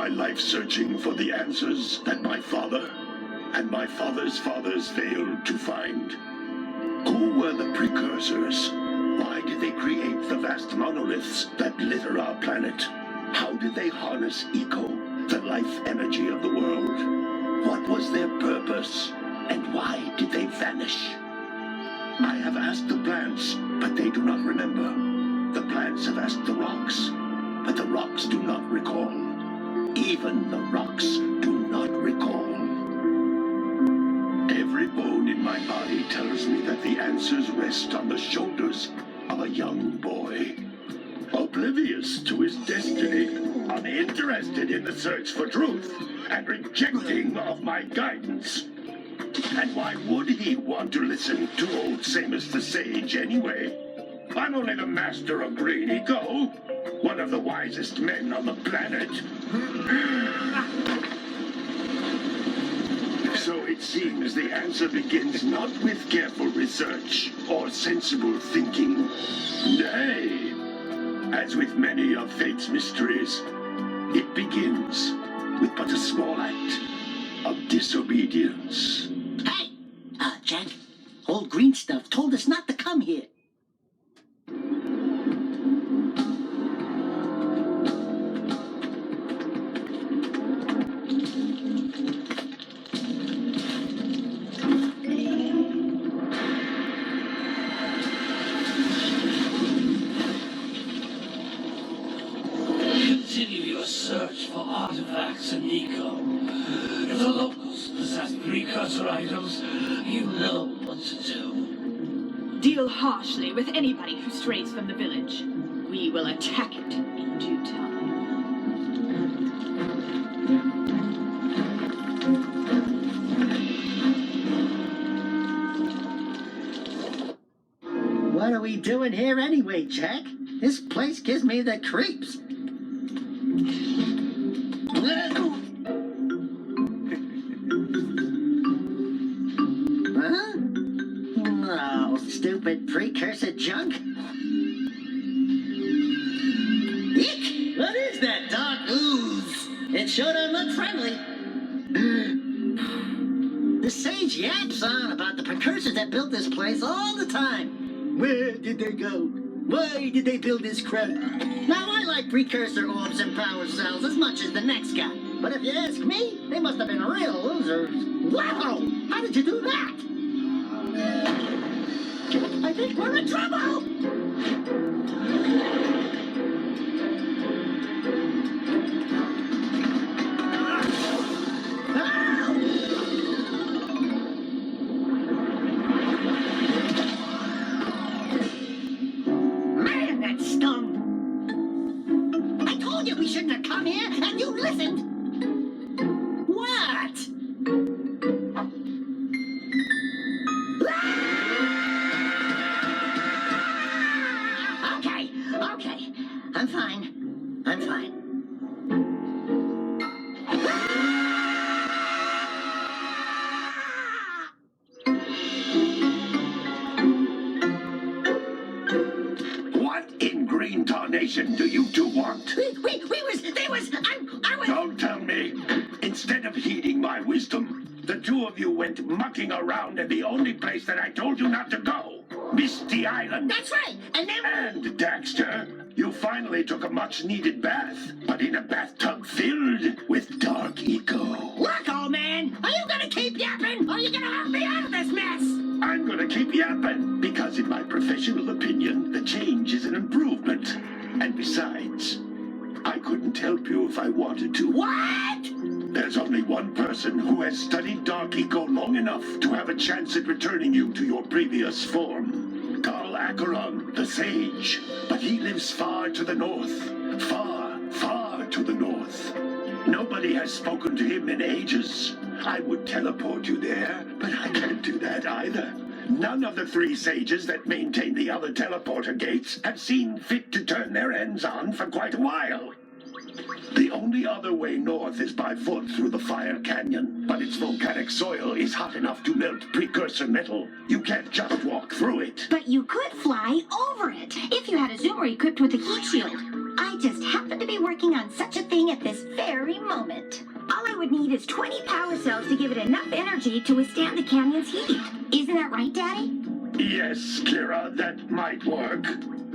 my life searching for the answers that my father and my father's fathers failed to find. Who were the precursors? Why did they create the vast monoliths that litter our planet? How did they harness eco, the life energy of the world? What was their purpose? And why did they vanish? I have asked the plants, but they do not remember. The plants have asked the rocks, but the rocks do not recall. Even the rocks do not recall. Every bone in my body tells me that the answers rest on the shoulders of a young boy. Oblivious to his destiny, uninterested in the search for truth, and rejecting of my guidance. And why would he want to listen to old Samus the Sage anyway? I'm only the master of green eco, one of the wisest men on the planet. So it seems the answer begins not with careful research or sensible thinking. Nay, as with many of fate's mysteries, it begins with but a small act of disobedience. Hey! Jack, old green stuff told us not to come here. Continue your search for artifacts and eco. If the locals possess precursor items, you know what to do. Deal harshly with anybody who strays from the village. We will attack it in due time. What are we doing here anyway, Jack? This place gives me the creeps. Huh? Oh, stupid precursor junk. Eek! What is that dark ooze? It sure don't look friendly. The sage yaps on about the precursors that built this place all the time. Where did they go? Why did they build this crap? Now, I like precursor orbs and power cells as much as the next guy. But if you ask me, they must have been real losers. Wow! How did you do that? I think we're in trouble! Man, that stung! I told you we shouldn't have come here, and you listened! What? Okay. I'm fine. I'm fine. What in green tarnation do you two want? I was... Don't tell me. Instead of heeding my wisdom, the two of you went mucking around in the only place that I told you not to go. Misty Island. That's right, and then... And, Daxter, you finally took a much-needed bath, but in a bathtub filled with dark eco. Look, old man, are you gonna keep yapping, or are you gonna help me out of this mess? I'm gonna keep yapping, because in my professional opinion, the change is an improvement. And besides, I couldn't help you if I wanted to. What? There's only one person who has studied dark eco long enough to have a chance at returning you to your previous form. Carl Acheron, the sage. But he lives far to the north. Far, far to the north. Nobody has spoken to him in ages. I would teleport you there, but I can't do that either. None of the three sages that maintain the other teleporter gates have seen fit to turn their ends on for quite a while. The only other way north is by foot through the Fire Canyon, but its volcanic soil is hot enough to melt precursor metal. You can't just walk through it. But you could fly over it, if you had a zoomer equipped with a heat shield. I just happen to be working on such a thing at this very very moment. All I would need is 20 power cells to give it enough energy to withstand the canyon's heat. Isn't that right, Daddy? Yes, Kira, that might work.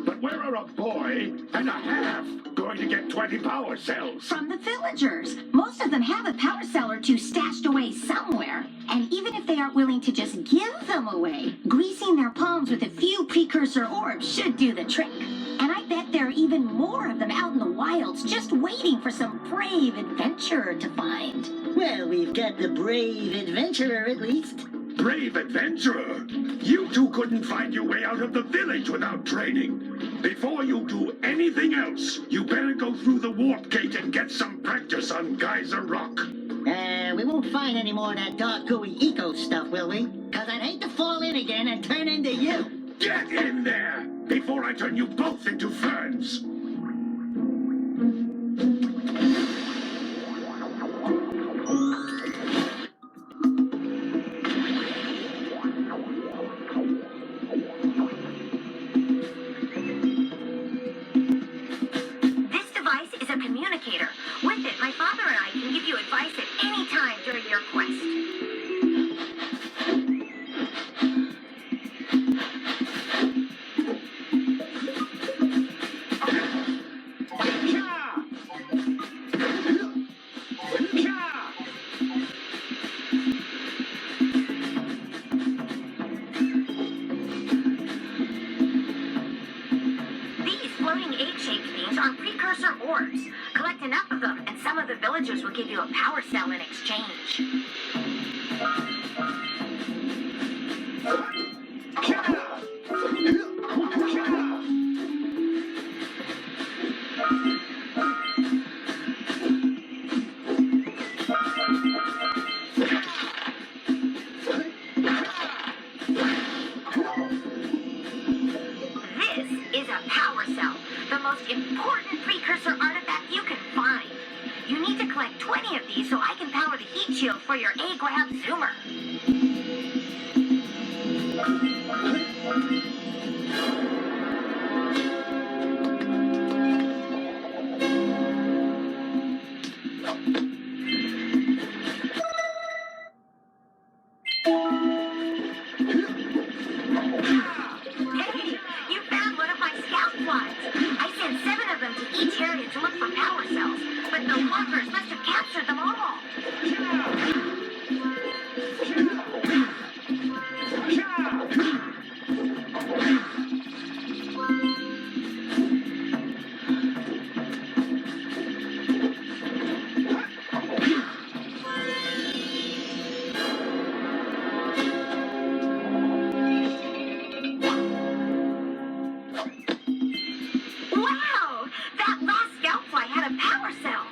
But where are a boy and a half going to get 20 power cells? From the villagers. Most of them have a power cell or two stashed away somewhere. And even if they aren't willing to just give them away, greasing their palms with a few precursor orbs should do the trick. And I bet there are even more of them out in the wilds just waiting for some brave adventurer to find. Well, we've got the brave adventurer at least. Brave adventurer! You two couldn't find your way out of the village without training. Before you do anything else, you better go through the warp gate and get some practice on Geyser Rock. We won't find any more of that dark gooey eco stuff, will we? 'Cause I'd hate to fall in again and turn into you. Get in there before I turn you both into ferns. This device is a communicator. With it, my father and I can give you advice at any time during your quest. These floating egg-shaped things are precursor orbs. Collect enough of them, and some of the villagers will give you a power cell in exchange. This is a power cell, the most important precursor artifact you can find. You need to collect 20 of these so I can power the heat shield for your A-Grab zoomer. Hey, you found one of my scout flies. I sent 7 of them to each area to look for power cells, but the walkers must have captured them all. Wow! That last scout fly had a power cell.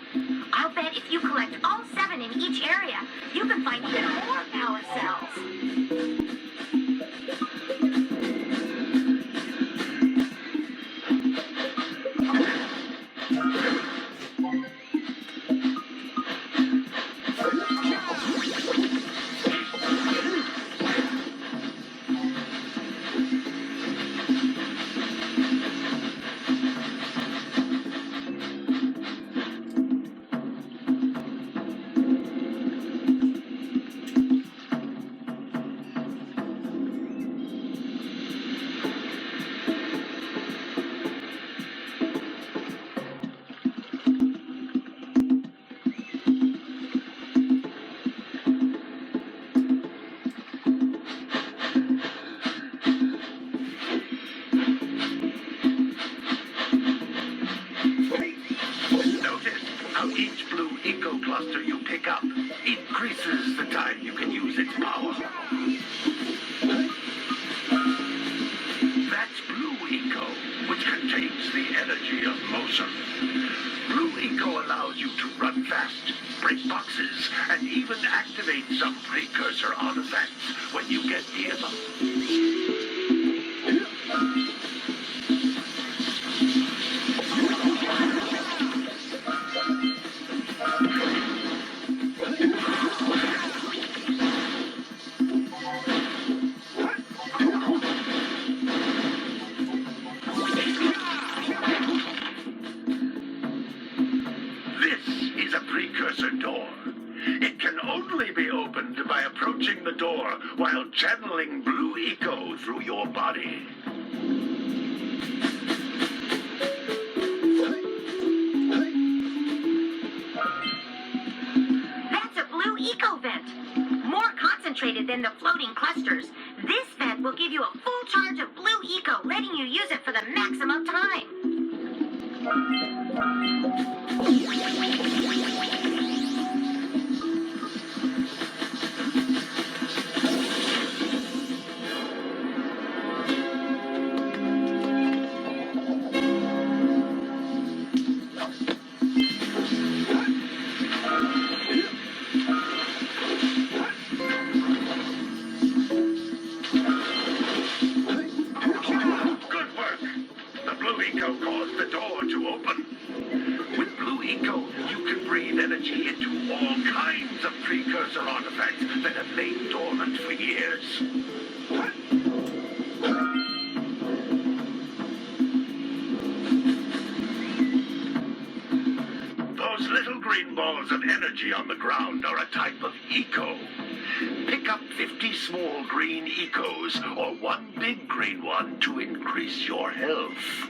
I'll bet if you collect all 7 in each area, you can find even more power cells. Notice how each blue eco cluster you pick up increases the time you can use its power. That's blue eco, which contains the energy of motion. Blue eco allows you to run fast, break boxes, and even activate some precursor artifacts when you get near them. door while channeling blue eco through your body. That's a blue eco vent. More concentrated than the floating clusters. This vent will give you a full charge of blue eco, letting you use it for the maximum time. Caused the door to open. With blue eco, you can breathe energy into all kinds of precursor artifacts that have lain dormant for years. Those little green balls of energy on the ground are a type of eco. Pick up 50 small green ecos or one big green one to increase your health.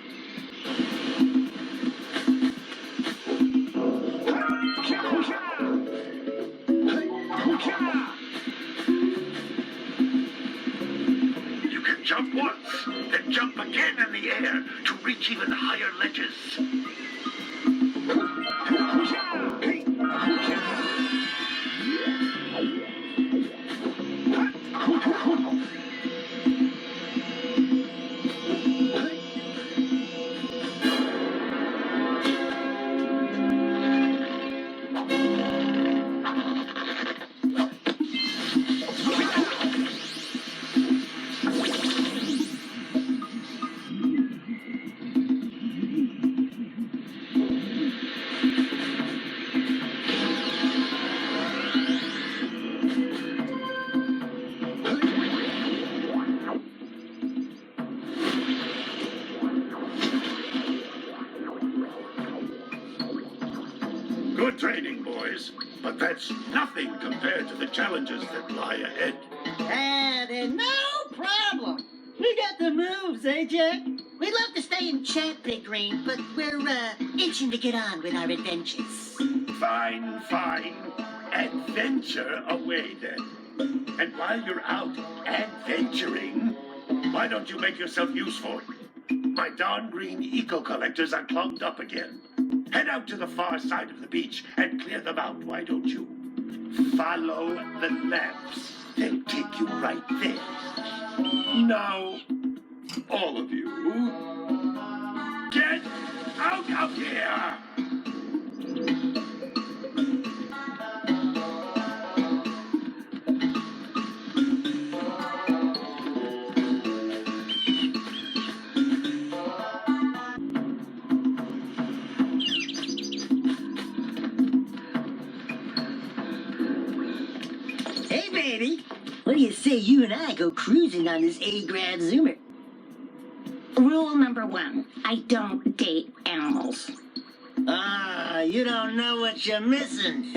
You can jump once, then jump again in the air to reach even higher ledges. Good training, boys, but that's nothing compared to the challenges that lie ahead. Then no problem. We got the moves, eh, Jack? We'd love to stay in chat, Big Green, but we're, itching to get on with our adventures. Fine, fine. Adventure away, then. And while you're out adventuring, why don't you make yourself useful? My darn green eco-collectors are clogged up again. Head out to the far side of the beach and clear them out, why don't you? Follow the lamps. They'll take you right there. Now, all of you, get out of here! Hey, baby. What do you say you and I go cruising on this A-grad Zoomer? Rule number 1, I don't date animals. Ah, you don't know what you're missing.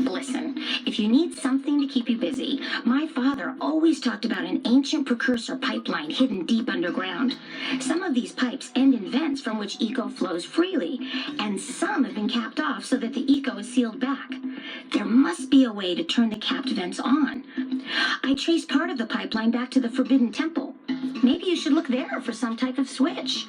Listen, if you need something to keep you busy, my father always talked about an ancient precursor pipeline hidden deep underground. Some of these pipes end in vents from which eco flows freely, and some have been capped off so that the eco is sealed back. There must be a way to turn the capped vents on. I traced part of the pipeline back to the Forbidden Temple. Maybe you should look there for some type of switch.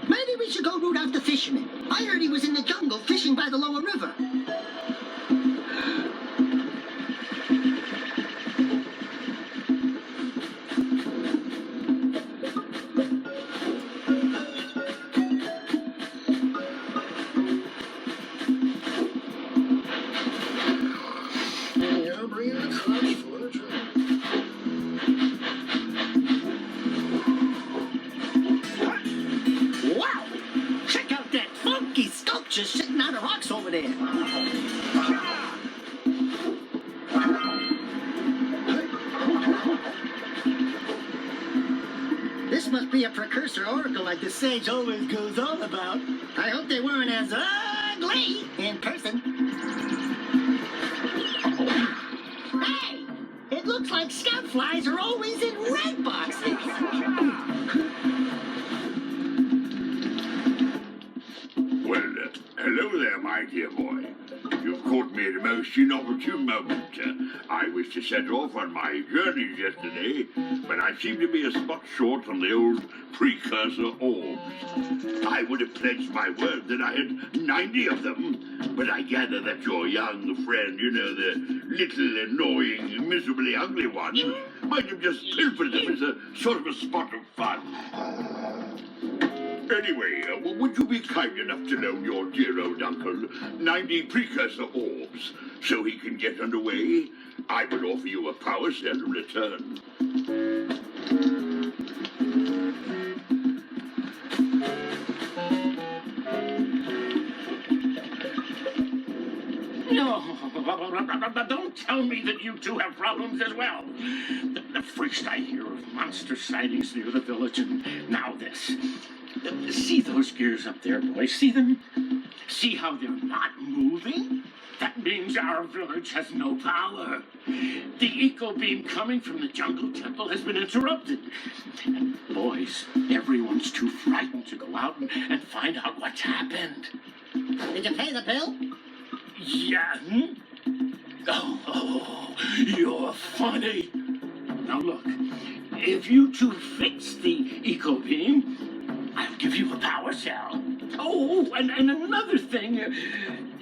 Maybe we should go root out the fisherman. I heard he was in the jungle fishing by the lower river. Yeah, bring in the clutch for the trip. Wow! Check out that funky sculpture sitting on the rocks over there. This must be a precursor oracle like the sage always goes on about. I hope they weren't as ugly in person. Hey! It looks like scout flies are always in red boxes. Well, hello there, my dear boy. You've caught me at a most inopportune moment. I was to set off on my journeys yesterday, but I seem to be a spot short on the old precursor orbs. I would have pledged my word that I had 90 of them, but I gather that your young friend, you know, the little, annoying, miserably ugly one, might have just pilfered them as a sort of a spot of fun. Anyway, would you be kind enough to loan your dear old uncle 90 precursor orbs so he can get underway? I would offer you a power cell in return. No, don't tell me that you two have problems as well. The first I hear of monster sightings near the village, and now this. See those gears up there, boys? See them? See how they're not moving? That means our village has no power. The eco beam coming from the jungle temple has been interrupted. And boys, everyone's too frightened to go out and find out what's happened. Did you pay the bill? Yeah. Oh, you're funny. Now look, if you two fix the eco beam, I'll give you a power cell. Oh, and another thing,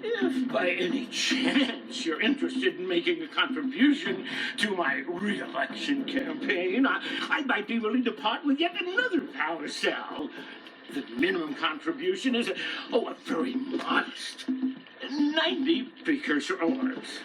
if by any chance you're interested in making a contribution to my re-election campaign, I might be willing to part with yet another power cell. The minimum contribution is, a very modest 90 precursor orbs.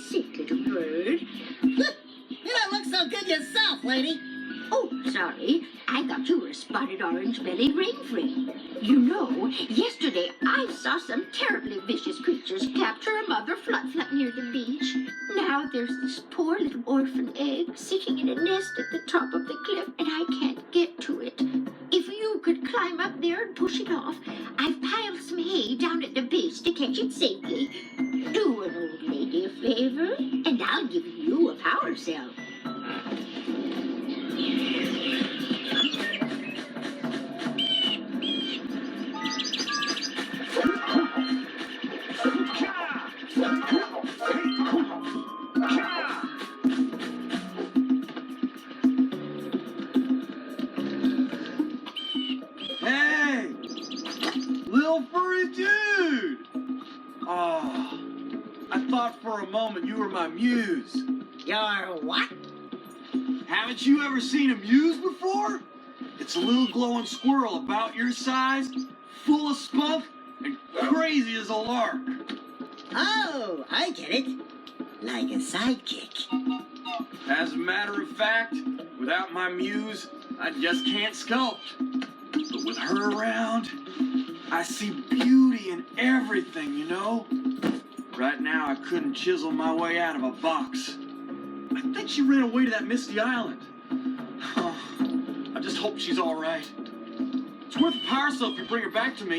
Sick little bird. You don't look so good yourself, lady. Oh, sorry. I thought you were a spotted orange-bellied rainframe. You know, yesterday I saw some terribly vicious creatures capture a mother flut-flut near the beach. Now there's this poor little orphan egg sitting in a nest at the top of the cliff, and I can't get to it. If you could climb up there and push it off, I've piled some hay down at the base to catch it safely. Do an old lady a favor, and I'll give you a power cell. Hey! Little furry dude! Oh, I thought for a moment you were my muse. Your what? Haven't you ever seen a muse before? It's a little glowing squirrel about your size, full of spunk, and crazy as a lark. Oh, I get it. Like a sidekick. As a matter of fact, without my muse, I just can't sculpt. But with her around, I see beauty in everything, you know? Right now, I couldn't chisel my way out of a box. I think she ran away to that misty island. Oh, I just hope she's all right. It's worth a power cell if you bring her back to me.